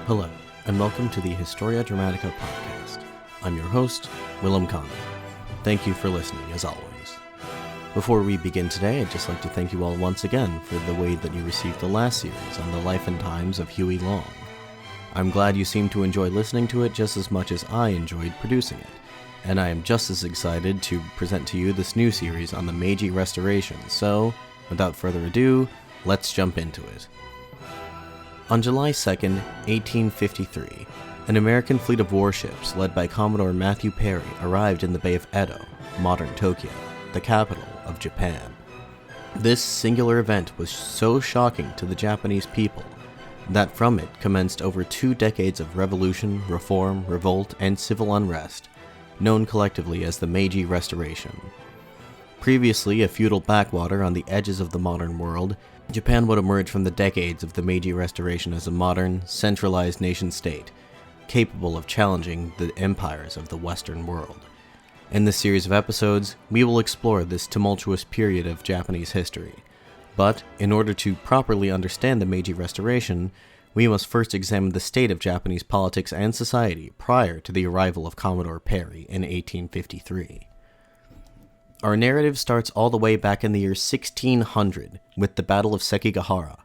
Hello, and welcome to the Historia Dramatica podcast. I'm your host, Willem Conley. Thank you for listening, as always. Before we begin today, I'd just like to thank you all once again for the way that you received the last series on the life and times of Huey Long. I'm glad you seem to enjoy listening to it just as much as I enjoyed producing it, and I am just as excited to present to you this new series on the Meiji Restoration, so, without further ado, let's jump into it. On July 2nd, 1853, an American fleet of warships led by Commodore Matthew Perry arrived in the Bay of Edo, modern Tokyo, the capital of Japan. This singular event was so shocking to the Japanese people that from it commenced over 2 decades of revolution, reform, revolt, and civil unrest, known collectively as the Meiji Restoration. Previously a feudal backwater on the edges of the modern world, Japan would emerge from the decades of the Meiji Restoration as a modern, centralized nation-state, capable of challenging the empires of the Western world. In this series of episodes, we will explore this tumultuous period of Japanese history. But, in order to properly understand the Meiji Restoration, we must first examine the state of Japanese politics and society prior to the arrival of Commodore Perry in 1853. Our narrative starts all the way back in the year 1600 with the Battle of Sekigahara.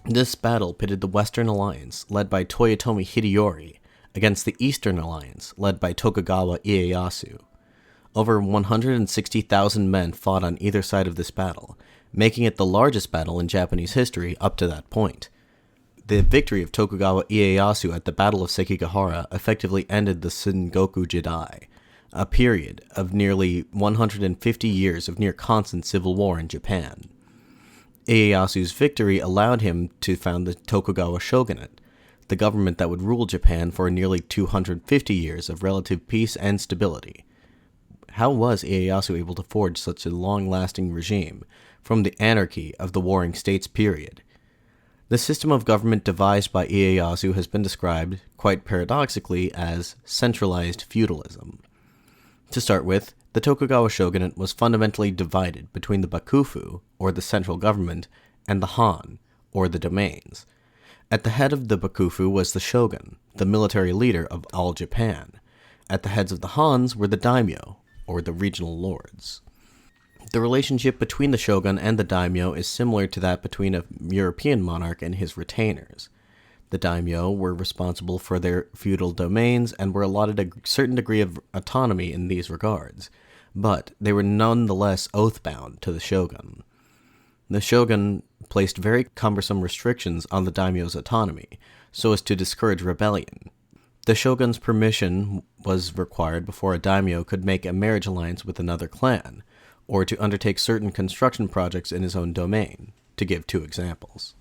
This battle pitted the Western Alliance, led by Toyotomi Hideyori, against the Eastern Alliance, led by Tokugawa Ieyasu. Over 160,000 men fought on either side of this battle, making it the largest battle in Japanese history up to that point. The victory of Tokugawa Ieyasu at the Battle of Sekigahara effectively ended the Sengoku Jidai, a period of nearly 150 years of near-constant civil war in Japan. Ieyasu's victory allowed him to found the Tokugawa Shogunate, the government that would rule Japan for nearly 250 years of relative peace and stability. How was Ieyasu able to forge such a long-lasting regime from the anarchy of the Warring States period? The system of government devised by Ieyasu has been described, quite paradoxically, as centralized feudalism. To start with, the Tokugawa shogunate was fundamentally divided between the bakufu, or the central government, and the han, or the domains. At the head of the bakufu was the shogun, the military leader of all Japan. At the heads of the hans were the daimyo, or the regional lords. The relationship between the shogun and the daimyo is similar to that between a European monarch and his retainers. The daimyo were responsible for their feudal domains and were allotted a certain degree of autonomy in these regards, but they were nonetheless oath-bound to the shogun. The shogun placed very cumbersome restrictions on the daimyo's autonomy, so as to discourage rebellion. The shogun's permission was required before a daimyo could make a marriage alliance with another clan, or to undertake certain construction projects in his own domain, to give 2 examples.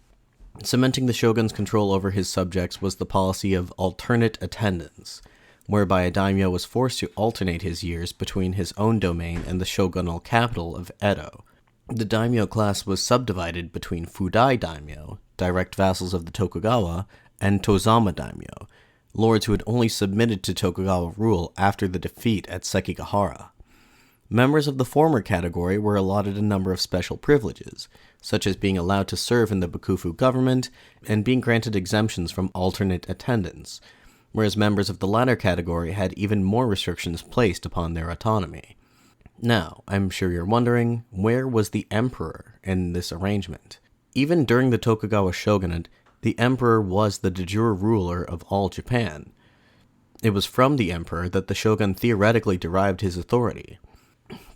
Cementing the shogun's control over his subjects was the policy of alternate attendance, whereby a daimyo was forced to alternate his years between his own domain and the shogunal capital of Edo. The daimyo class was subdivided between Fudai daimyo, direct vassals of the Tokugawa, and Tozama daimyo, lords who had only submitted to Tokugawa rule after the defeat at Sekigahara. Members of the former category were allotted a number of special privileges, such as being allowed to serve in the bakufu government and being granted exemptions from alternate attendance, whereas members of the latter category had even more restrictions placed upon their autonomy. Now, I'm sure you're wondering, where was the emperor in this arrangement? Even during the Tokugawa shogunate, the emperor was the de jure ruler of all Japan. It was from the emperor that the shogun theoretically derived his authority.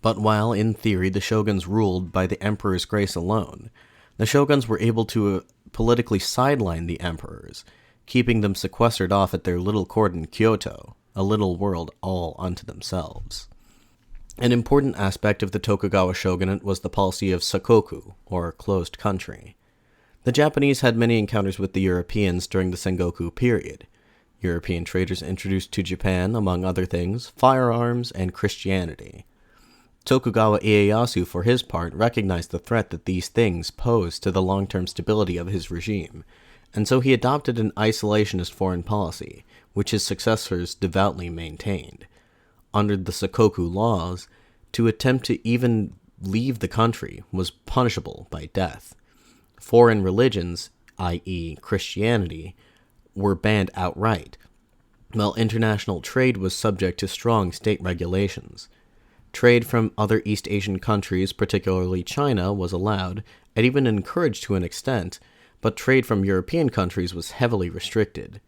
But while, in theory, the shoguns ruled by the emperor's grace alone, the shoguns were able to politically sideline the emperors, keeping them sequestered off at their little court in Kyoto, a little world all unto themselves. An important aspect of the Tokugawa shogunate was the policy of sakoku, or closed country. The Japanese had many encounters with the Europeans during the Sengoku period. European traders introduced to Japan, among other things, firearms and Christianity. Tokugawa Ieyasu, for his part, recognized the threat that these things posed to the long-term stability of his regime, and so he adopted an isolationist foreign policy, which his successors devoutly maintained. Under the Sakoku laws, to attempt to even leave the country was punishable by death. Foreign religions, i.e. Christianity, were banned outright, while international trade was subject to strong state regulations. Trade from other East Asian countries, particularly China, was allowed, and even encouraged to an extent, but trade from European countries was heavily restricted.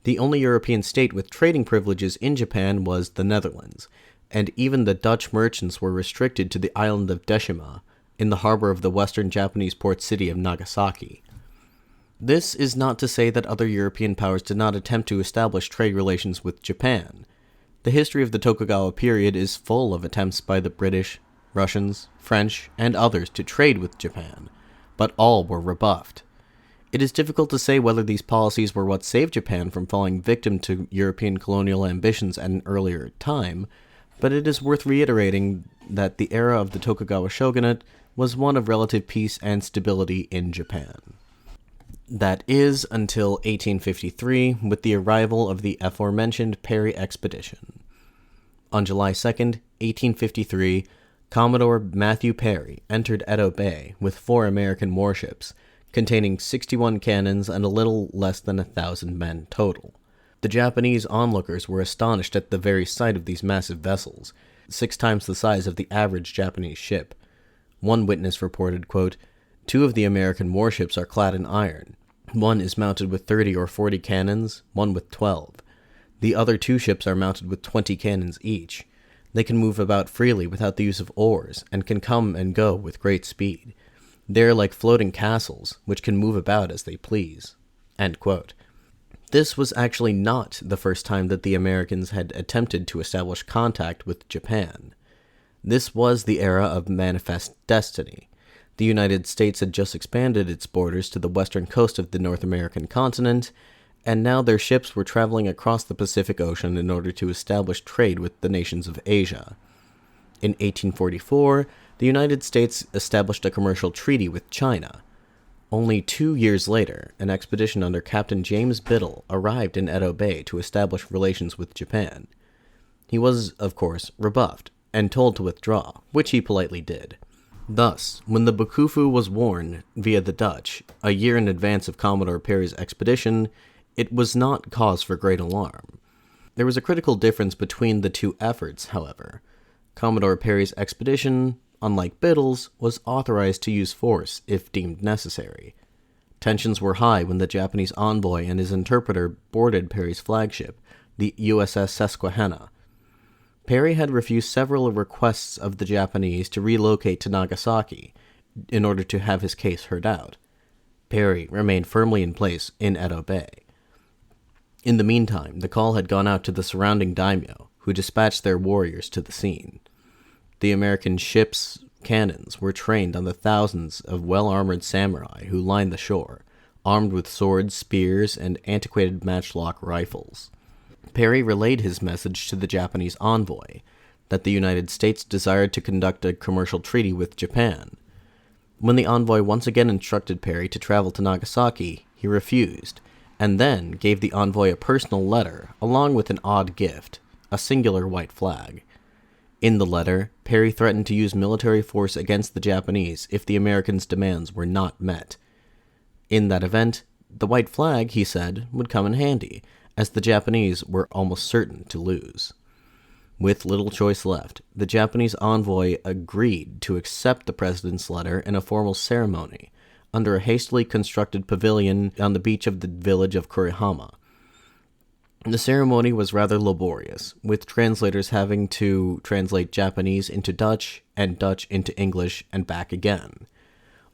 The only European state with trading privileges in Japan was the Netherlands, and even the Dutch merchants were restricted to the island of Deshima, in the harbor of the western Japanese port city of Nagasaki. This is not to say that other European powers did not attempt to establish trade relations with Japan. The history of the Tokugawa period is full of attempts by the British, Russians, French, and others to trade with Japan, but all were rebuffed. It is difficult to say whether these policies were what saved Japan from falling victim to European colonial ambitions at an earlier time, but it is worth reiterating that the era of the Tokugawa shogunate was one of relative peace and stability in Japan. That is, until 1853, with the arrival of the aforementioned Perry expedition. On July 2nd, 1853, Commodore Matthew Perry entered Edo Bay with 4 American warships, containing 61 cannons and a little less than 1,000 men total. The Japanese onlookers were astonished at the very sight of these massive vessels, 6 times the size of the average Japanese ship. One witness reported, quote, "2 of the American warships are clad in iron. One is mounted with 30 or 40 cannons, one with 12. The other 2 ships are mounted with 20 cannons each. They can move about freely without the use of oars, and can come and go with great speed. They are like floating castles, which can move about as they please." End quote. This was actually not the first time that the Americans had attempted to establish contact with Japan. This was the era of manifest destiny. The United States had just expanded its borders to the western coast of the North American continent, and now their ships were traveling across the Pacific Ocean in order to establish trade with the nations of Asia. In 1844, the United States established a commercial treaty with China. Only 2 years later, an expedition under Captain James Biddle arrived in Edo Bay to establish relations with Japan. He was, of course, rebuffed and told to withdraw, which he politely did. Thus, when the Bakufu was warned via the Dutch, a year in advance of Commodore Perry's expedition, it was not cause for great alarm. There was a critical difference between the 2 efforts, however. Commodore Perry's expedition, unlike Biddle's, was authorized to use force if deemed necessary. Tensions were high when the Japanese envoy and his interpreter boarded Perry's flagship, the USS Susquehanna. Perry had refused several requests of the Japanese to relocate to Nagasaki in order to have his case heard out. Perry remained firmly in place in Edo Bay. In the meantime, the call had gone out to the surrounding daimyo, who dispatched their warriors to the scene. The American ships' cannons were trained on the thousands of well-armored samurai who lined the shore, armed with swords, spears, and antiquated matchlock rifles. Perry relayed his message to the Japanese envoy, that the United States desired to conduct a commercial treaty with Japan. When the envoy once again instructed Perry to travel to Nagasaki, he refused, and then gave the envoy a personal letter, along with an odd gift, a singular white flag. In the letter, Perry threatened to use military force against the Japanese if the Americans' demands were not met. In that event, the white flag, he said, would come in handy, as the Japanese were almost certain to lose. With little choice left, the Japanese envoy agreed to accept the president's letter in a formal ceremony, under a hastily constructed pavilion on the beach of the village of Kurihama. The ceremony was rather laborious, with translators having to translate Japanese into Dutch and Dutch into English and back again.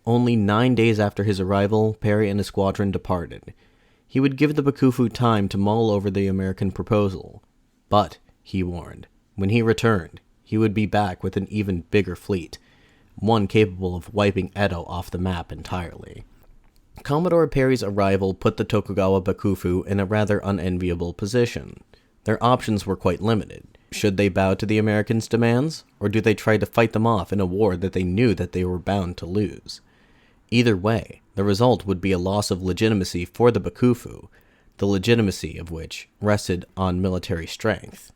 Only 9 days after his arrival, Perry and his squadron departed. He would give the Bakufu time to mull over the American proposal. But, he warned, when he returned, he would be back with an even bigger fleet, one capable of wiping Edo off the map entirely. Commodore Perry's arrival put the Tokugawa Bakufu in a rather unenviable position. Their options were quite limited. Should they bow to the Americans' demands, or do they try to fight them off in a war that they knew that they were bound to lose? Either way, the result would be a loss of legitimacy for the Bakufu, the legitimacy of which rested on military strength.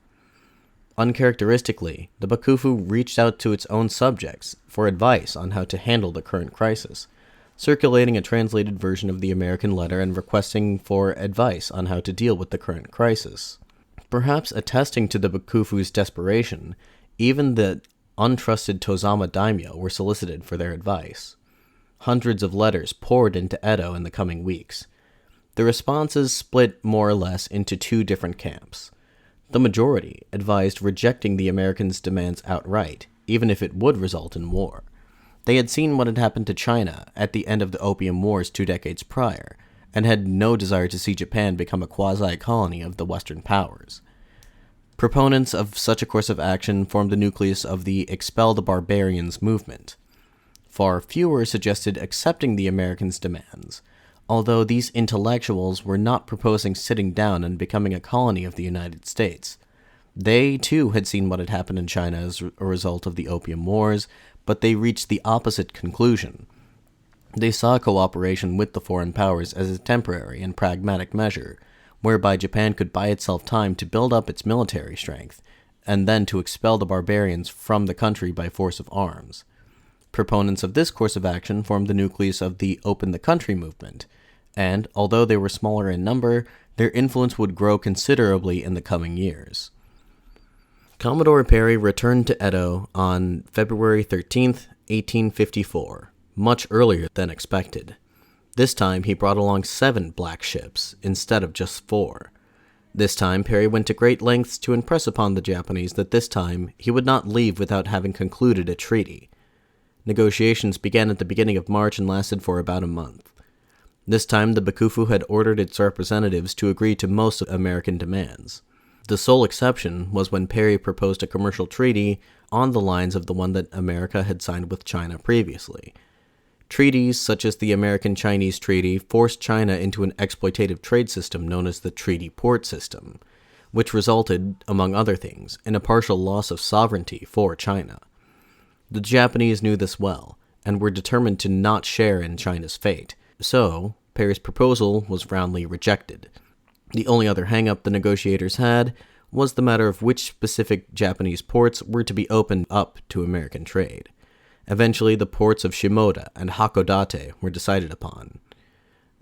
Uncharacteristically, the Bakufu reached out to its own subjects for advice on how to handle the current crisis, circulating a translated version of the American letter and requesting for advice on how to deal with the current crisis. Perhaps attesting to the Bakufu's desperation, even the untrusted Tozama daimyo were solicited for their advice. Hundreds of letters poured into Edo in the coming weeks. The responses split more or less into two different camps. The majority advised rejecting the Americans' demands outright, even if it would result in war. They had seen what had happened to China at the end of the Opium Wars 2 decades prior, and had no desire to see Japan become a quasi-colony of the Western powers. Proponents of such a course of action formed the nucleus of the Expel the Barbarians movement. Far fewer suggested accepting the Americans' demands, although these intellectuals were not proposing sitting down and becoming a colony of the United States. They, too, had seen what had happened in China as a result of the Opium Wars, but they reached the opposite conclusion. They saw cooperation with the foreign powers as a temporary and pragmatic measure, whereby Japan could buy itself time to build up its military strength, and then to expel the barbarians from the country by force of arms. Proponents of this course of action formed the nucleus of the Open the Country movement, and, although they were smaller in number, their influence would grow considerably in the coming years. Commodore Perry returned to Edo on February 13, 1854, much earlier than expected. This time he brought along 7 black ships, instead of just 4. This time Perry went to great lengths to impress upon the Japanese that this time he would not leave without having concluded a treaty. Negotiations began at the beginning of March and lasted for about a month. This time the Bakufu had ordered its representatives to agree to most American demands. The sole exception was when Perry proposed a commercial treaty on the lines of the one that America had signed with China previously. Treaties such as the American-Chinese Treaty forced China into an exploitative trade system known as the Treaty Port System, which resulted, among other things, in a partial loss of sovereignty for China. The Japanese knew this well, and were determined to not share in China's fate, so Perry's proposal was roundly rejected. The only other hang-up the negotiators had was the matter of which specific Japanese ports were to be opened up to American trade. Eventually, the ports of Shimoda and Hakodate were decided upon.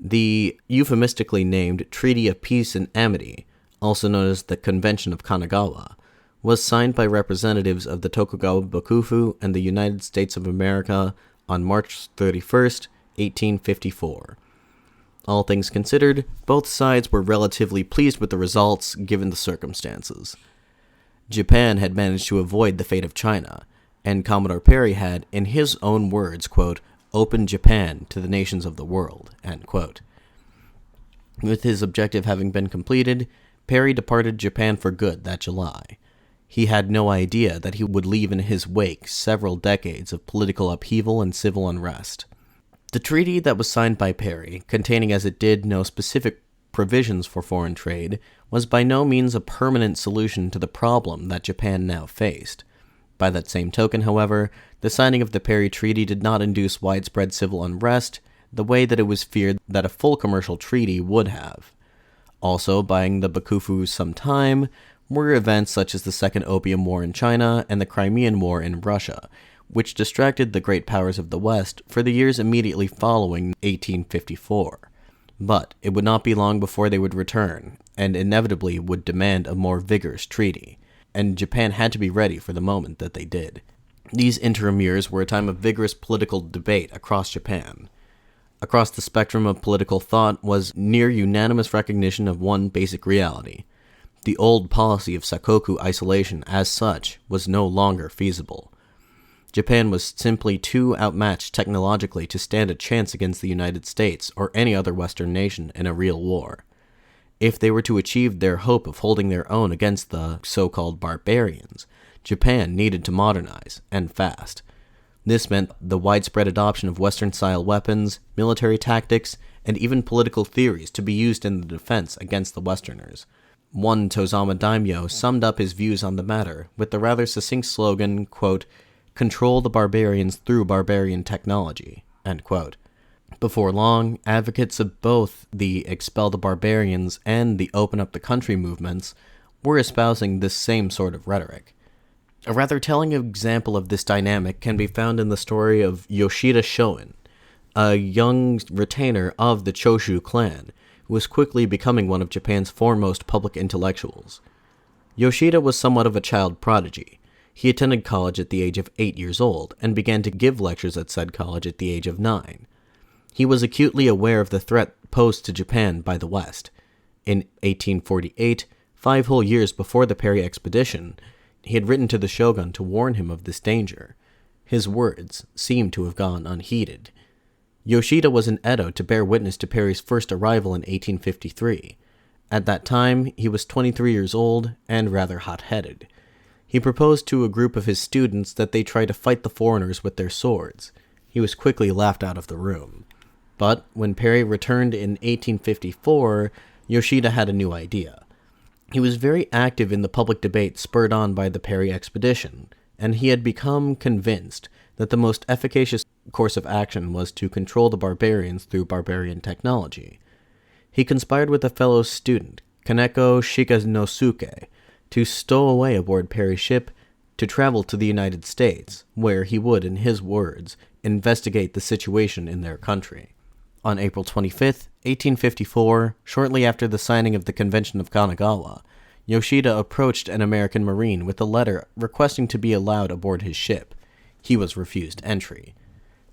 The euphemistically named Treaty of Peace and Amity, also known as the Convention of Kanagawa, was signed by representatives of the Tokugawa Bakufu and the United States of America on March 31st, 1854. All things considered, both sides were relatively pleased with the results given the circumstances. Japan had managed to avoid the fate of China, and Commodore Perry had, in his own words, quote, opened Japan to the nations of the world, end quote. With his objective having been completed, Perry departed Japan for good that July. He had no idea that he would leave in his wake several decades of political upheaval and civil unrest. The treaty that was signed by Perry, containing as it did no specific provisions for foreign trade, was by no means a permanent solution to the problem that Japan now faced. By that same token, however, the signing of the Perry Treaty did not induce widespread civil unrest the way that it was feared that a full commercial treaty would have. Also, buying the Bakufu some time were events such as the Second Opium War in China and the Crimean War in Russia, which distracted the great powers of the West for the years immediately following 1854. But it would not be long before they would return, and inevitably would demand a more vigorous treaty, and Japan had to be ready for the moment that they did. These interim years were a time of vigorous political debate across Japan. Across the spectrum of political thought was near unanimous recognition of one basic reality. The old policy of Sakoku isolation as such was no longer feasible. Japan was simply too outmatched technologically to stand a chance against the United States or any other Western nation in a real war. If they were to achieve their hope of holding their own against the so-called barbarians, Japan needed to modernize, and fast. This meant the widespread adoption of Western-style weapons, military tactics, and even political theories to be used in the defense against the Westerners. One Tozama daimyo summed up his views on the matter with the rather succinct slogan, quote, "Control the barbarians through barbarian technology," end quote. Before long, advocates of both the Expel the Barbarians and the Open Up the Country movements were espousing this same sort of rhetoric. A rather telling example of this dynamic can be found in the story of Yoshida Shoin, a young retainer of the Choshu clan, who was quickly becoming one of Japan's foremost public intellectuals. Yoshida was somewhat of a child prodigy. He attended college at the age of 8 years old and began to give lectures at said college at the age of 9. He was acutely aware of the threat posed to Japan by the West. In 1848, 5 whole years before the Perry expedition, he had written to the Shogun to warn him of this danger. His words seemed to have gone unheeded. Yoshida was in Edo to bear witness to Perry's first arrival in 1853. At that time, he was 23 years old and rather hot-headed. He proposed to a group of his students that they try to fight the foreigners with their swords. He was quickly laughed out of the room. But when Perry returned in 1854, Yoshida had a new idea. He was very active in the public debate spurred on by the Perry expedition, and he had become convinced that the most efficacious course of action was to control the barbarians through barbarian technology. He conspired with a fellow student, Kaneko Shikanosuke, to stow away aboard Perry's ship to travel to the United States, where he would, in his words, investigate the situation in their country. On April 25, 1854, shortly after the signing of the Convention of Kanagawa, Yoshida approached an American Marine with a letter requesting to be allowed aboard his ship. He was refused entry.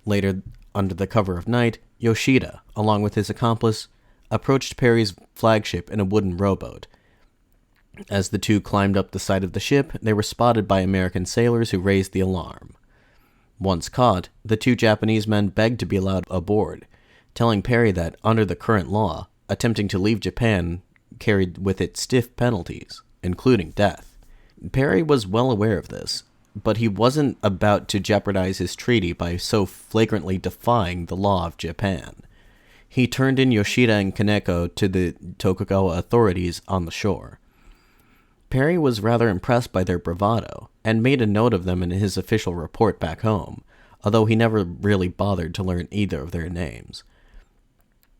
Later, under the cover of night, Yoshida, along with his accomplice, approached Perry's flagship in a wooden rowboat. As the two climbed up the side of the ship, they were spotted by American sailors who raised the alarm. Once caught, the 2 Japanese men begged to be allowed aboard, telling Perry that, under the current law, attempting to leave Japan carried with it stiff penalties, including death. Perry was well aware of this, but he wasn't about to jeopardize his treaty by so flagrantly defying the law of Japan. He turned in Yoshida and Kaneko to the Tokugawa authorities on the shore. Perry was rather impressed by their bravado, and made a note of them in his official report back home, although he never really bothered to learn either of their names.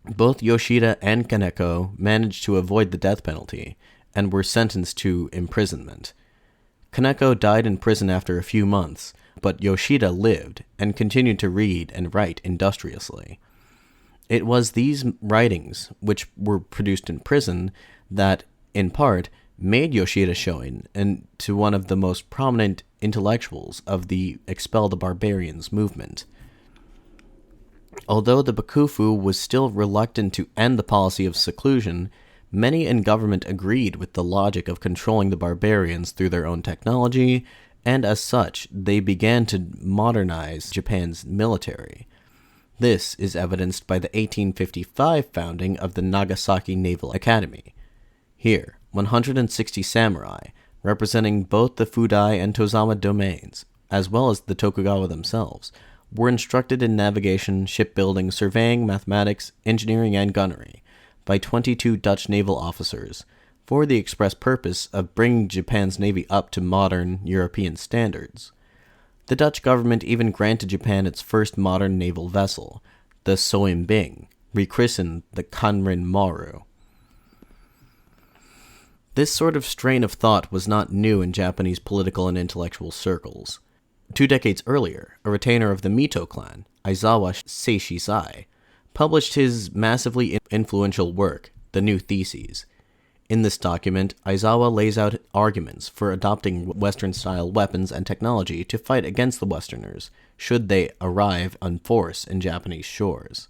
Both Yoshida and Kaneko managed to avoid the death penalty, and were sentenced to imprisonment. Kaneko died in prison after a few months, but Yoshida lived, and continued to read and write industriously. It was these writings, which were produced in prison, that, in part, made Yoshida Shoin into one of the most prominent intellectuals of the Expel the Barbarians movement. Although the Bakufu was still reluctant to end the policy of seclusion, many in government agreed with the logic of controlling the barbarians through their own technology, and as such, they began to modernize Japan's military. This is evidenced by the 1855 founding of the Nagasaki Naval Academy. Here, 160 samurai, representing both the Fudai and Tozama domains, as well as the Tokugawa themselves, were instructed in navigation, shipbuilding, surveying, mathematics, engineering, and gunnery by 22 Dutch naval officers, for the express purpose of bringing Japan's navy up to modern European standards. The Dutch government even granted Japan its first modern naval vessel, the Soimbing, rechristened the Kanrin Maru. This sort of strain of thought was not new in Japanese political and intellectual circles. 2 decades earlier, a retainer of the Mito clan, Aizawa Seishizai, published his massively influential work, The New Theses. In this document, Aizawa lays out arguments for adopting Western-style weapons and technology to fight against the Westerners, should they arrive en force in Japanese shores.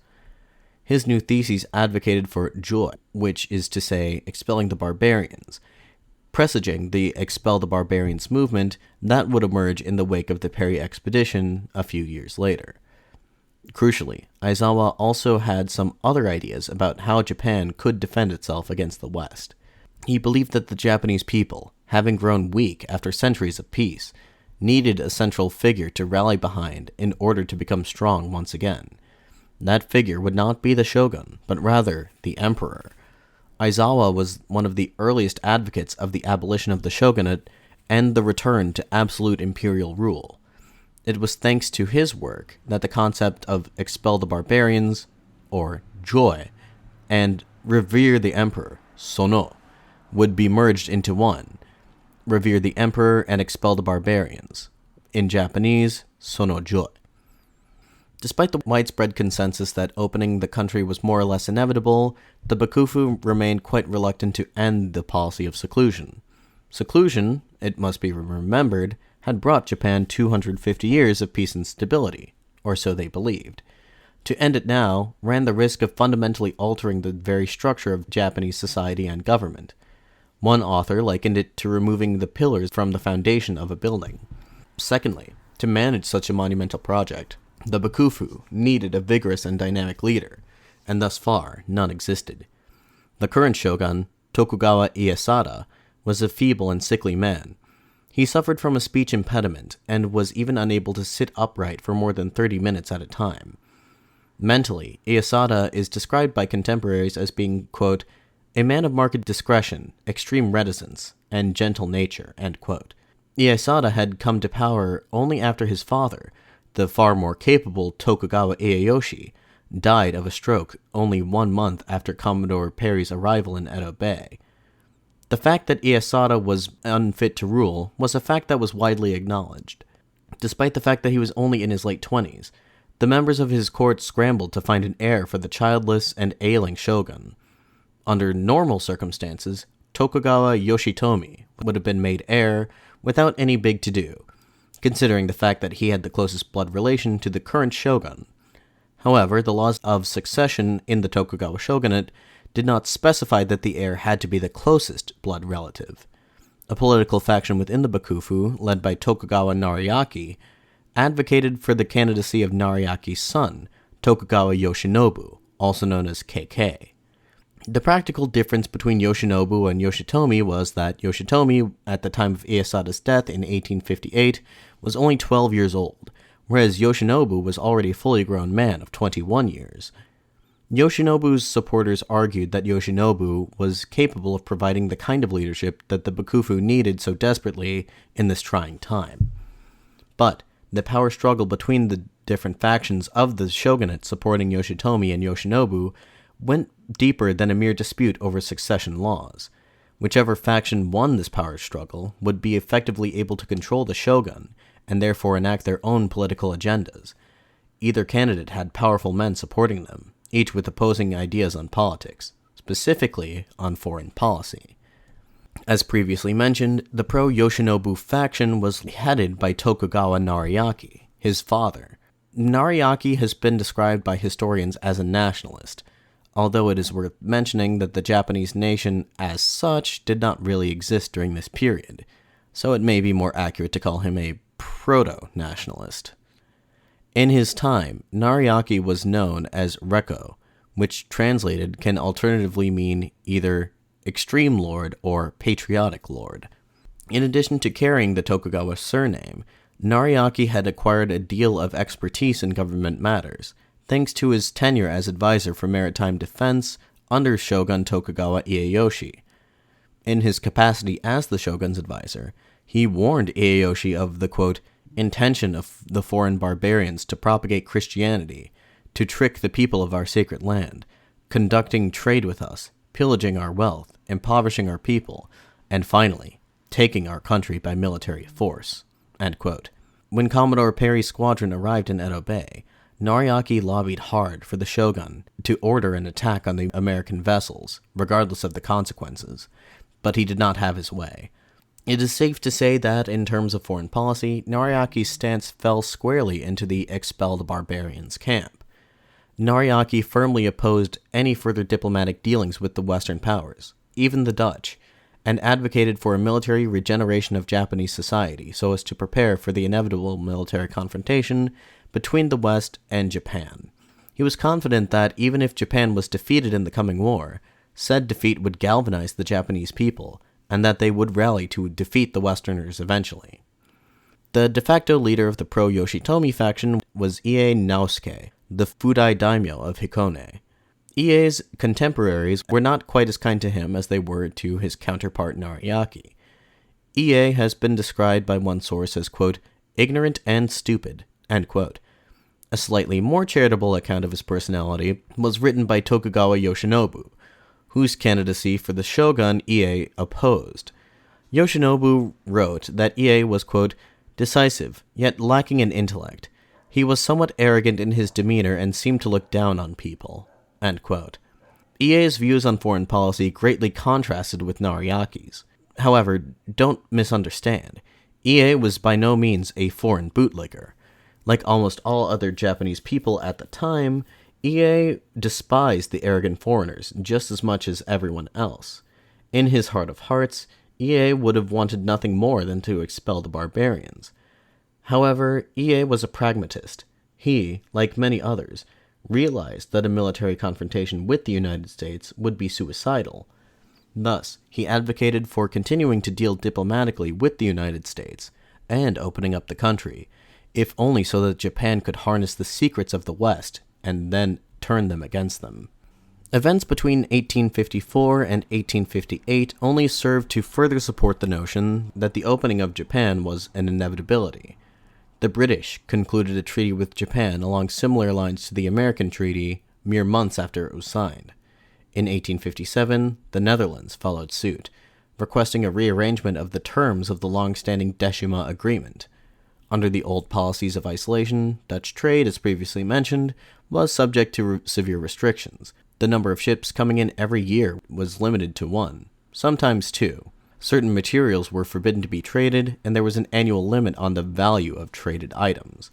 His New Theses advocated for Joi, which is to say, expelling the barbarians, presaging the Expel the Barbarians movement that would emerge in the wake of the Perry expedition a few years later. Crucially, Aizawa also had some other ideas about how Japan could defend itself against the West. He believed that the Japanese people, having grown weak after centuries of peace, needed a central figure to rally behind in order to become strong once again. That figure would not be the shogun, but rather the emperor. Aizawa was one of the earliest advocates of the abolition of the shogunate and the return to absolute imperial rule. It was thanks to his work that the concept of expel the barbarians, or Joi, and revere the emperor, Sono, would be merged into one, revere the emperor and expel the barbarians, in Japanese, Sono Joi. Despite the widespread consensus that opening the country was more or less inevitable, the Bakufu remained quite reluctant to end the policy of seclusion. Seclusion, it must be remembered, had brought Japan 250 years of peace and stability, or so they believed. To end it now ran the risk of fundamentally altering the very structure of Japanese society and government. One author likened it to removing the pillars from the foundation of a building. Secondly, to manage such a monumental project, the Bakufu needed a vigorous and dynamic leader, and thus far none existed. The current shogun, Tokugawa Ieyasu, was a feeble and sickly man. He suffered from a speech impediment and was even unable to sit upright for more than 30 minutes at a time. Mentally, Ieyasu is described by contemporaries as being, quote, a man of marked discretion, extreme reticence, and gentle nature, end quote. Ieyasu had come to power only after his father, the far more capable Tokugawa Ieyasu, died of a stroke only 1 month after Commodore Perry's arrival in Edo Bay. The fact that Ieyasu was unfit to rule was a fact that was widely acknowledged. Despite the fact that he was only in his late 20s, the members of his court scrambled to find an heir for the childless and ailing shogun. Under normal circumstances, Tokugawa Yoshitomi would have been made heir without any big to-do, considering the fact that he had the closest blood relation to the current shogun. However, the laws of succession in the Tokugawa shogunate did not specify that the heir had to be the closest blood relative. A political faction within the Bakufu, led by Tokugawa Nariaki, advocated for the candidacy of Nariaki's son, Tokugawa Yoshinobu, also known as KK. The practical difference between Yoshinobu and Yoshitomi was that Yoshitomi, at the time of Ieyasu's death in 1858, was only 12 years old, whereas Yoshinobu was already a fully grown man of 21 years. Yoshinobu's supporters argued that Yoshinobu was capable of providing the kind of leadership that the Bakufu needed so desperately in this trying time. But the power struggle between the different factions of the shogunate supporting Yoshitomi and Yoshinobu went deeper than a mere dispute over succession laws. Whichever faction won this power struggle would be effectively able to control the shogun, and therefore enact their own political agendas. Either candidate had powerful men supporting them, each with opposing ideas on politics, specifically on foreign policy. As previously mentioned, the pro-Yoshinobu faction was headed by Tokugawa Nariaki, his father. Nariaki has been described by historians as a nationalist, although it is worth mentioning that the Japanese nation, as such, did not really exist during this period, so it may be more accurate to call him a proto-nationalist. In his time, Nariaki was known as Rekko, which translated can alternatively mean either extreme lord or patriotic lord. In addition to carrying the Tokugawa surname, Nariaki had acquired a deal of expertise in government matters, thanks to his tenure as advisor for maritime defense under Shogun Tokugawa Ieyasu. In his capacity as the shogun's advisor, he warned Ieyasu of the, quote, intention of the foreign barbarians to propagate Christianity, to trick the people of our sacred land, conducting trade with us, pillaging our wealth, impoverishing our people, and finally, taking our country by military force, end quote. When Commodore Perry's squadron arrived in Edo Bay, Nariaki lobbied hard for the shogun to order an attack on the American vessels, regardless of the consequences, but he did not have his way. It is safe to say that, in terms of foreign policy, Nariaki's stance fell squarely into the expel the barbarians camp. Nariaki firmly opposed any further diplomatic dealings with the Western powers, even the Dutch, and advocated for a military regeneration of Japanese society so as to prepare for the inevitable military confrontation between the West and Japan. He was confident that even if Japan was defeated in the coming war, said defeat would galvanize the Japanese people, and that they would rally to defeat the Westerners eventually. The de facto leader of the pro-Yoshitomi faction was Ie Naosuke, the Fudai daimyo of Hikone. Ie's contemporaries were not quite as kind to him as they were to his counterpart Nariaki. Ie has been described by one source as, quote, ignorant and stupid, end quote. A slightly more charitable account of his personality was written by Tokugawa Yoshinobu, whose candidacy for the shogun Ie opposed. Yoshinobu wrote that Ie was, quote, decisive, yet lacking in intellect, He was somewhat arrogant in his demeanor and seemed to look down on people." End quote. Ie's views on foreign policy greatly contrasted with Nariaki's. However, don't misunderstand. Ie was by no means a foreign bootlicker. Like almost all other Japanese people at the time, Ie despised the arrogant foreigners just as much as everyone else. In his heart of hearts, Ie would have wanted nothing more than to expel the barbarians. However, Ie was a pragmatist. He, like many others, realized that a military confrontation with the United States would be suicidal. Thus, he advocated for continuing to deal diplomatically with the United States and opening up the country, if only so that Japan could harness the secrets of the West and then turn them against them. Events between 1854 and 1858 only served to further support the notion that the opening of Japan was an inevitability. The British concluded a treaty with Japan along similar lines to the American treaty mere months after it was signed. In 1857, the Netherlands followed suit, requesting a rearrangement of the terms of the long-standing Deshima Agreement. Under the old policies of isolation, Dutch trade, as previously mentioned, was subject to severe restrictions. The number of ships coming in every year was limited to 1, sometimes 2. Certain materials were forbidden to be traded, and there was an annual limit on the value of traded items.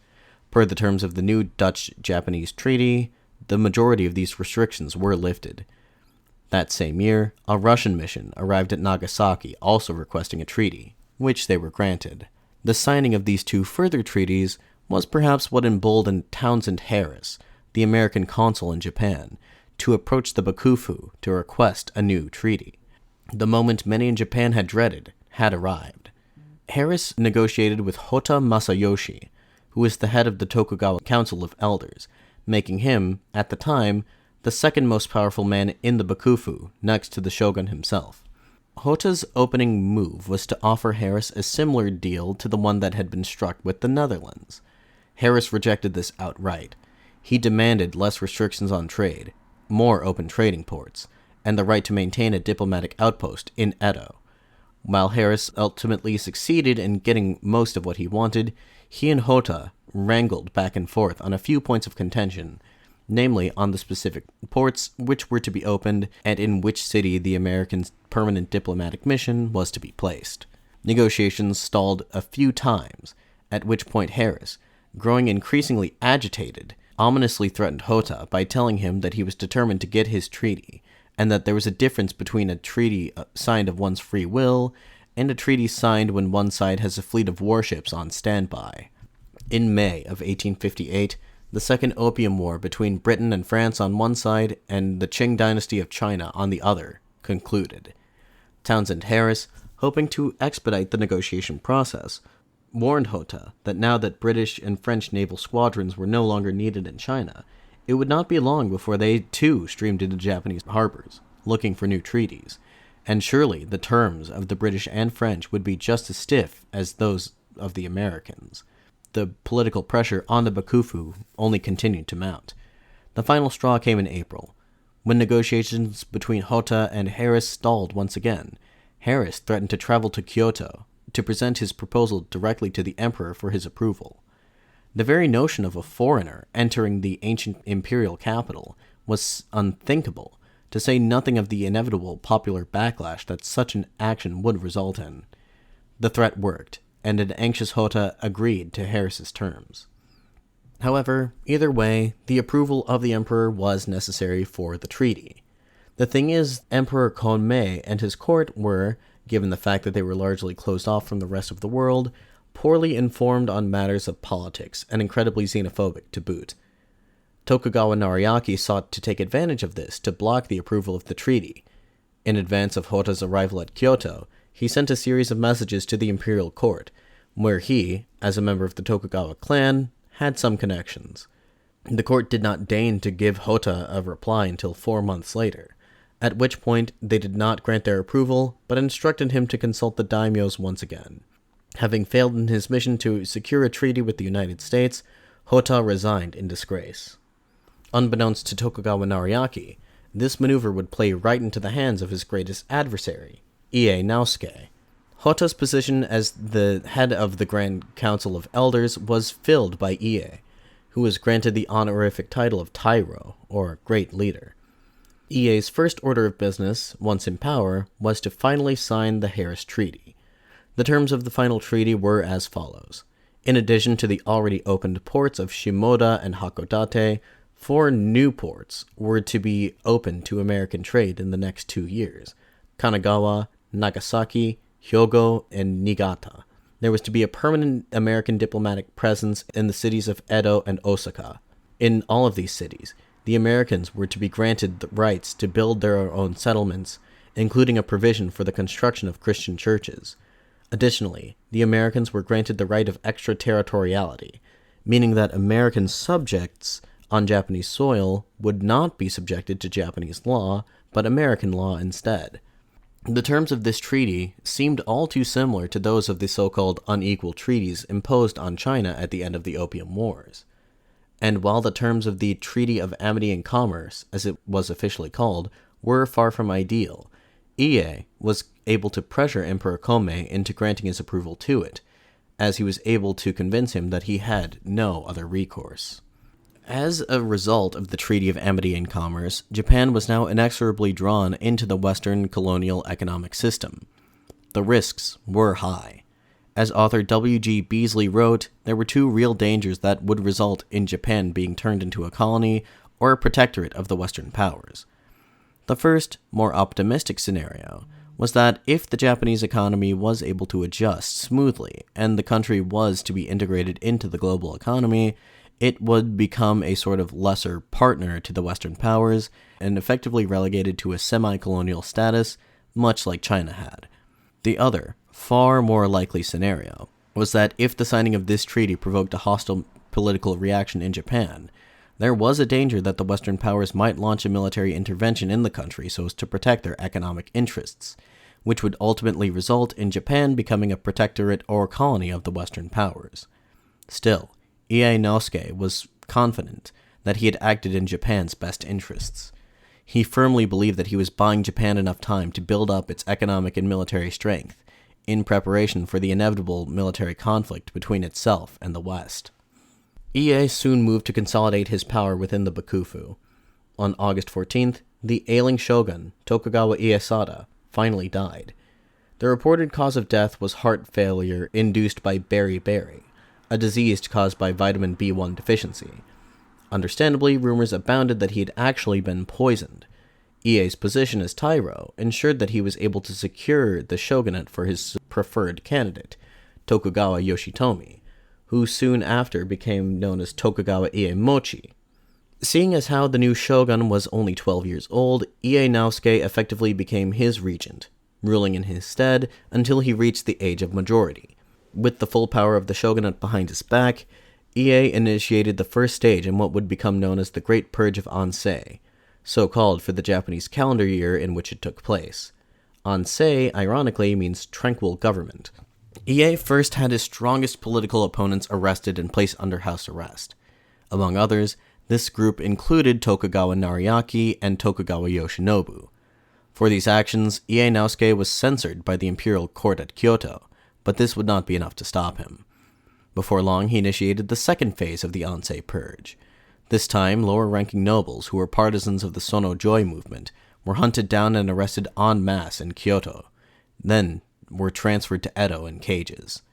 Per the terms of the new Dutch-Japanese treaty, the majority of these restrictions were lifted. That same year, a Russian mission arrived at Nagasaki, also requesting a treaty, which they were granted. The signing of these 2 further treaties was perhaps what emboldened Townsend Harris, the American consul in Japan, to approach the Bakufu to request a new treaty. The moment many in Japan had dreaded had arrived. Harris negotiated with Hotta Masayoshi, who was the head of the Tokugawa Council of Elders, making him, at the time, the second most powerful man in the Bakufu, next to the Shogun himself. Hotta's opening move was to offer Harris a similar deal to the one that had been struck with the Netherlands. Harris rejected this outright. He demanded less restrictions on trade, more open trading ports, and the right to maintain a diplomatic outpost in Edo. While Harris ultimately succeeded in getting most of what he wanted, he and Hotta wrangled back and forth on a few points of contention, namely on the specific ports which were to be opened and in which city the Americans' permanent diplomatic mission was to be placed. Negotiations stalled a few times, at which point Harris, growing increasingly agitated, ominously threatened Hotta by telling him that he was determined to get his treaty, and that there was a difference between a treaty signed of one's free will and a treaty signed when one side has a fleet of warships on standby. In May of 1858, the Second Opium War between Britain and France on one side and the Qing dynasty of China on the other concluded. Townsend Harris, hoping to expedite the negotiation process, warned Hotta that now that British and French naval squadrons were no longer needed in China, it would not be long before they, too, streamed into Japanese harbors, looking for new treaties, and surely the terms of the British and French would be just as stiff as those of the Americans. The political pressure on the Bakufu only continued to mount. The final straw came in April, when negotiations between Hotta and Harris stalled once again. Harris threatened to travel to Kyoto to present his proposal directly to the emperor for his approval. The very notion of a foreigner entering the ancient imperial capital was unthinkable, to say nothing of the inevitable popular backlash that such an action would result in. The threat worked, and an anxious Hotta agreed to Harris's terms. However, either way, the approval of the emperor was necessary for the treaty. The thing is, Emperor Konmei and his court were, given the fact that they were largely closed off from the rest of the world, poorly informed on matters of politics and incredibly xenophobic to boot. Tokugawa Nariaki sought to take advantage of this to block the approval of the treaty. In advance of Hotta's arrival at Kyoto, he sent a series of messages to the imperial court, where he, as a member of the Tokugawa clan, had some connections. The court did not deign to give Hotta a reply until 4 months later, at which point they did not grant their approval, but instructed him to consult the daimyos once again. Having failed in his mission to secure a treaty with the United States, Hotta resigned in disgrace. Unbeknownst to Tokugawa Nariaki, this maneuver would play right into the hands of his greatest adversary, Ie Naosuke. Hotta's position as the head of the Grand Council of Elders was filled by Ie, who was granted the honorific title of Tairo, or Great Leader. Ie's first order of business, once in power, was to finally sign the Harris Treaty. The terms of the final treaty were as follows. In addition to the already opened ports of Shimoda and Hakodate, 4 new ports were to be opened to American trade in the next 2 years: Kanagawa, Nagasaki, Hyogo, and Niigata. There was to be a permanent American diplomatic presence in the cities of Edo and Osaka. In all of these cities, the Americans were to be granted the rights to build their own settlements, including a provision for the construction of Christian churches. Additionally, the Americans were granted the right of extraterritoriality, meaning that American subjects on Japanese soil would not be subjected to Japanese law, but American law instead. The terms of this treaty seemed all too similar to those of the so-called unequal treaties imposed on China at the end of the Opium Wars. And while the terms of the Treaty of Amity and Commerce, as it was officially called, were far from ideal, Ie was able to pressure Emperor Komei into granting his approval to it, as he was able to convince him that he had no other recourse. As a result of the Treaty of Amity and Commerce, Japan was now inexorably drawn into the Western colonial economic system. The risks were high. As author W.G. Beasley wrote, there were 2 real dangers that would result in Japan being turned into a colony or a protectorate of the Western powers. The first, more optimistic scenario was that if the Japanese economy was able to adjust smoothly and the country was to be integrated into the global economy, it would become a sort of lesser partner to the Western powers and effectively relegated to a semi-colonial status, much like China had. The other, far more likely scenario was that if the signing of this treaty provoked a hostile political reaction in Japan, there was a danger that the Western powers might launch a military intervention in the country so as to protect their economic interests, which would ultimately result in Japan becoming a protectorate or colony of the Western powers. Still, Ie Naosuke was confident that he had acted in Japan's best interests. He firmly believed that he was buying Japan enough time to build up its economic and military strength, in preparation for the inevitable military conflict between itself and the West. Ie soon moved to consolidate his power within the Bakufu. On August 14th, the ailing shogun, Tokugawa Ieyasu, finally died. The reported cause of death was heart failure induced by beriberi, a disease caused by vitamin B1 deficiency. Understandably, rumors abounded that he had actually been poisoned. Ie's position as Tairo ensured that he was able to secure the shogunate for his preferred candidate, Tokugawa Yoshitomi, who soon after became known as Tokugawa Iemochi. Seeing as how the new shogun was only 12 years old, Ie Naosuke effectively became his regent, ruling in his stead until he reached the age of majority. With the full power of the shogunate behind his back, Ie initiated the first stage in what would become known as the Great Purge of Ansei, so called for the Japanese calendar year in which it took place. Ansei, ironically, means tranquil government. Ie first had his strongest political opponents arrested and placed under house arrest. Among others, this group included Tokugawa Nariaki and Tokugawa Yoshinobu. For these actions, Ie Naosuke was censored by the imperial court at Kyoto, but this would not be enough to stop him. Before long, he initiated the second phase of the Ansei Purge. This time, lower-ranking nobles who were partisans of the Sono-Joi movement were hunted down and arrested en masse in Kyoto, then were transferred to Edo in cages.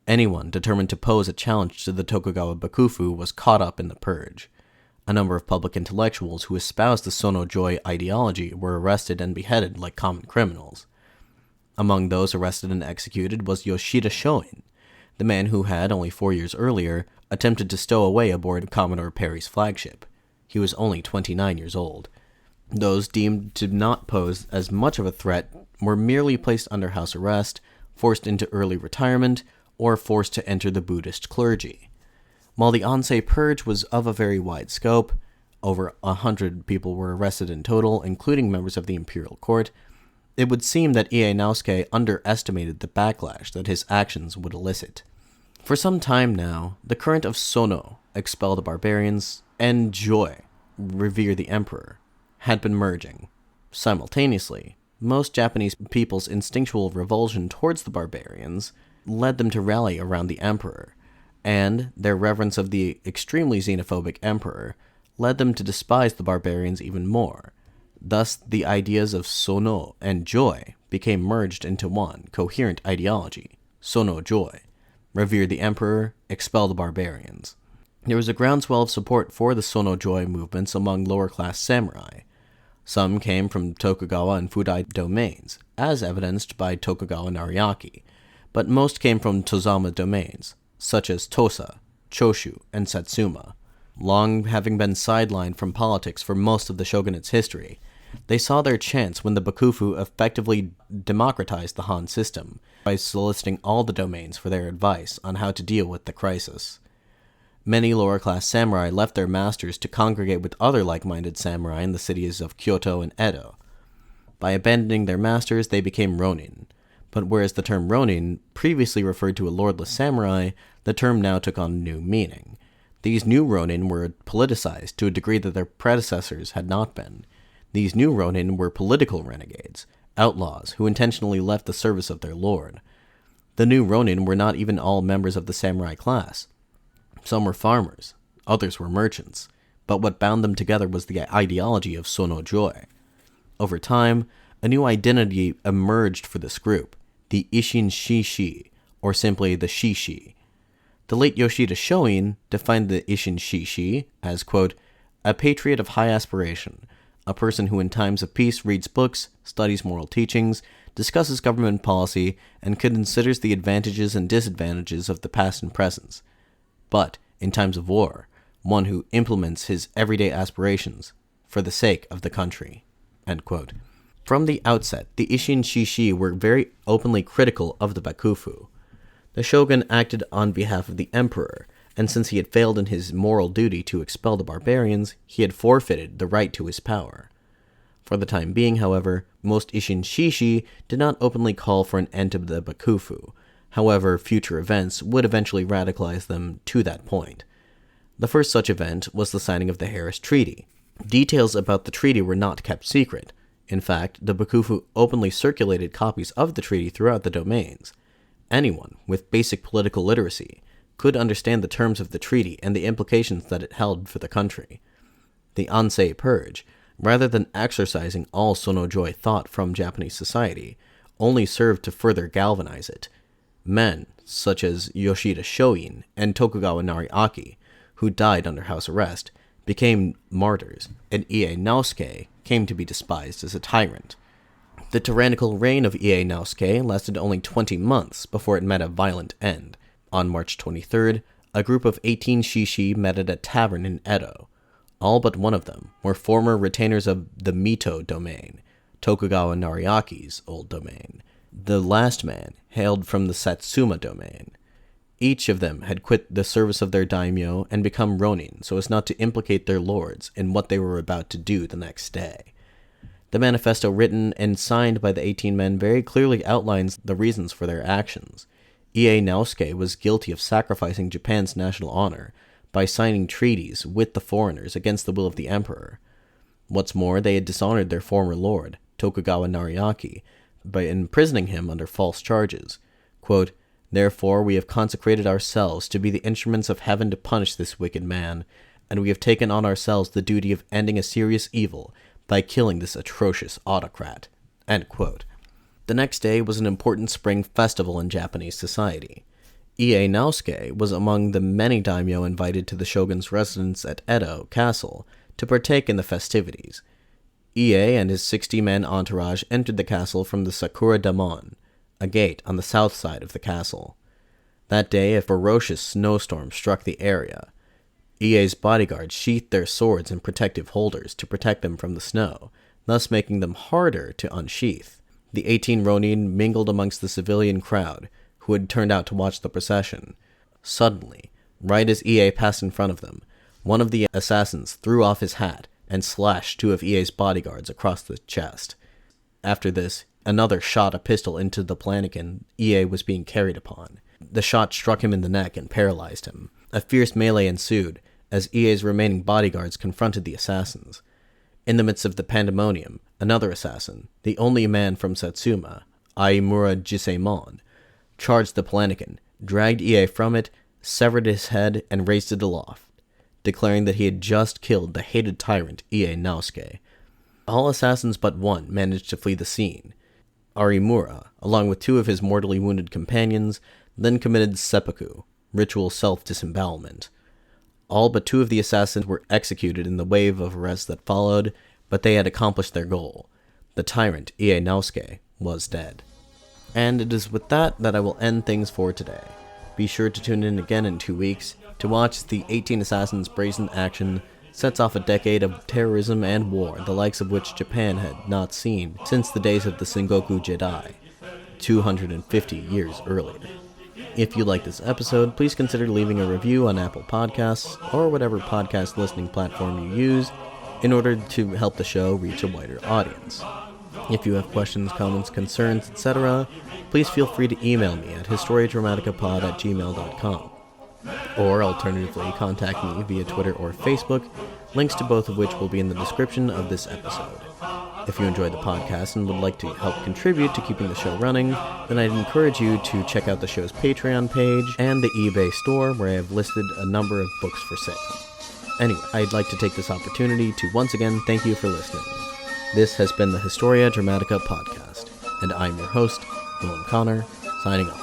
Anyone determined to pose a challenge to the Tokugawa Bakufu was caught up in the purge. A number of public intellectuals who espoused the Sono-Joi ideology were arrested and beheaded like common criminals. Among those arrested and executed was Yoshida Shoin, the man who had, only 4 years earlier, attempted to stow away aboard Commodore Perry's flagship. He was only 29 years old. Those deemed to not pose as much of a threat were merely placed under house arrest, forced into early retirement, or forced to enter the Buddhist clergy. While the Ansei Purge was of a very wide scope, over 100 people were arrested in total, including members of the imperial court, it would seem that Ie Naosuke underestimated the backlash that his actions would elicit. For some time now, the current of Sono, expel the barbarians, and Joi, revere the emperor, had been merging. Simultaneously, most Japanese people's instinctual revulsion towards the barbarians led them to rally around the emperor, and their reverence of the extremely xenophobic emperor led them to despise the barbarians even more. Thus, the ideas of sono and joy became merged into one coherent ideology, sono joy: revere the emperor, expel the barbarians. There was a groundswell of support for the sono joy movements among lower-class samurai. Some came from Tokugawa and Fudai domains, as evidenced by Tokugawa Nariaki, but most came from Tozama domains, such as Tosa, Choshu, and Satsuma. Long having been sidelined from politics for most of the shogunate's history, they saw their chance when the Bakufu effectively democratized the Han system by soliciting all the domains for their advice on how to deal with the crisis. Many lower-class samurai left their masters to congregate with other like-minded samurai in the cities of Kyoto and Edo. By abandoning their masters, they became ronin. But whereas the term ronin previously referred to a lordless samurai, the term now took on a new meaning. These new ronin were politicized to a degree that their predecessors had not been. These new ronin were political renegades, outlaws who intentionally left the service of their lord. The new ronin were not even all members of the samurai class. Some were farmers, others were merchants, but what bound them together was the ideology of sono joy. Over time, a new identity emerged for this group, the Isshin Shishi, or simply the Shishi. The late Yoshida Shoin defined the Isshin Shishi as, quote, a patriot of high aspiration, a person who in times of peace reads books, studies moral teachings, discusses government policy, and considers the advantages and disadvantages of the past and present. But, in times of war, one who implements his everyday aspirations for the sake of the country. End quote. From the outset, the Isshin Shishi were very openly critical of the Bakufu. The shogun acted on behalf of the emperor, and since he had failed in his moral duty to expel the barbarians, he had forfeited the right to his power. For the time being, however, most Isshin Shishi did not openly call for an end to the Bakufu. However, future events would eventually radicalize them to that point. The first such event was the signing of the Harris Treaty. Details about the treaty were not kept secret. In fact, the Bakufu openly circulated copies of the treaty throughout the domains. Anyone with basic political literacy could understand the terms of the treaty and the implications that it held for the country. The Ansei Purge, rather than exorcising all sono joy thought from Japanese society, only served to further galvanize it. Men, such as Yoshida Shoin and Tokugawa Nariaki, who died under house arrest, became martyrs, and Ie Naosuke came to be despised as a tyrant. The tyrannical reign of Ie Naosuke lasted only 20 months before it met a violent end. On March 23rd, a group of 18 shishi met at a tavern in Edo. All but one of them were former retainers of the Mito domain, Tokugawa Nariaki's old domain. The last man hailed from the Satsuma domain. Each of them had quit the service of their daimyo and become ronin so as not to implicate their lords in what they were about to do the next day. The manifesto written and signed by the 18 men very clearly outlines the reasons for their actions. Ie Naosuke was guilty of sacrificing Japan's national honor by signing treaties with the foreigners against the will of the emperor. What's more, they had dishonored their former lord, Tokugawa Nariaki, by imprisoning him under false charges. Quote, therefore we have consecrated ourselves to be the instruments of heaven to punish this wicked man, and we have taken on ourselves the duty of ending a serious evil by killing this atrocious autocrat. End quote. The next day was an important spring festival in Japanese society. Ie Naosuke was among the many daimyo invited to the shogun's residence at Edo Castle to partake in the festivities. Ie and his 60-man entourage entered the castle from the Sakura Damon, a gate on the south side of the castle. That day, a ferocious snowstorm struck the area. Ie's bodyguards sheathed their swords in protective holders to protect them from the snow, thus making them harder to unsheath. The 18 ronin mingled amongst the civilian crowd, who had turned out to watch the procession. Suddenly, right as Ie passed in front of them, one of the assassins threw off his hat and slashed 2 of Ie's bodyguards across the chest. After this, another shot a pistol into the plankin Ie was being carried upon. The shot struck him in the neck and paralyzed him. A fierce melee ensued, as Ie's remaining bodyguards confronted the assassins. In the midst of the pandemonium, another assassin, the only man from Satsuma, Aimura Jisaemon, charged the plankin, dragged Ie from it, severed his head, and raised it aloft, declaring that he had just killed the hated tyrant Ie Naosuke. All assassins but one managed to flee the scene. Arimura, along with 2 of his mortally wounded companions, then committed seppuku, ritual self-disembowelment. All but 2 of the assassins were executed in the wave of arrests that followed, but they had accomplished their goal. The tyrant, Ie Naosuke, was dead. And it is with that I will end things for today. Be sure to tune in again in 2 weeks to watch the 18 Assassins' brazen action sets off a decade of terrorism and war, the likes of which Japan had not seen since the days of the Sengoku Jedi, 250 years earlier. If you like this episode, please consider leaving a review on Apple Podcasts or whatever podcast listening platform you use in order to help the show reach a wider audience. If you have questions, comments, concerns, etc., please feel free to email me at historiadramaticapod@gmail.com. Or alternatively, contact me via Twitter or Facebook, links to both of which will be in the description of this episode. If you enjoy the podcast and would like to help contribute to keeping the show running, then I'd encourage you to check out the show's Patreon page and the eBay store, where I have listed a number of books for sale. Anyway, I'd like to take this opportunity to once again thank you for listening. This has been the Historia Dramatica podcast, and I'm your host, Willem Connor, signing off.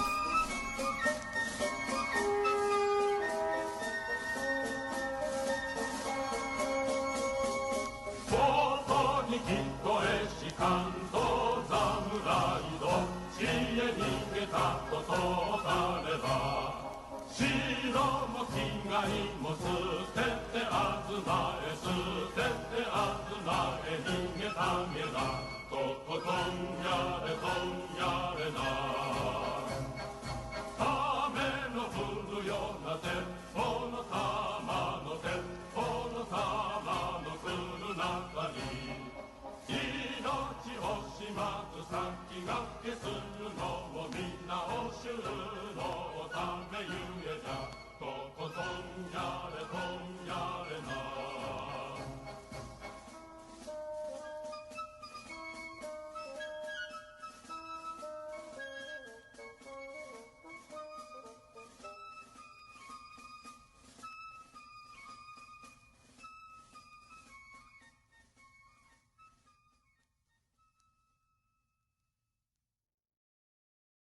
To to tom jare na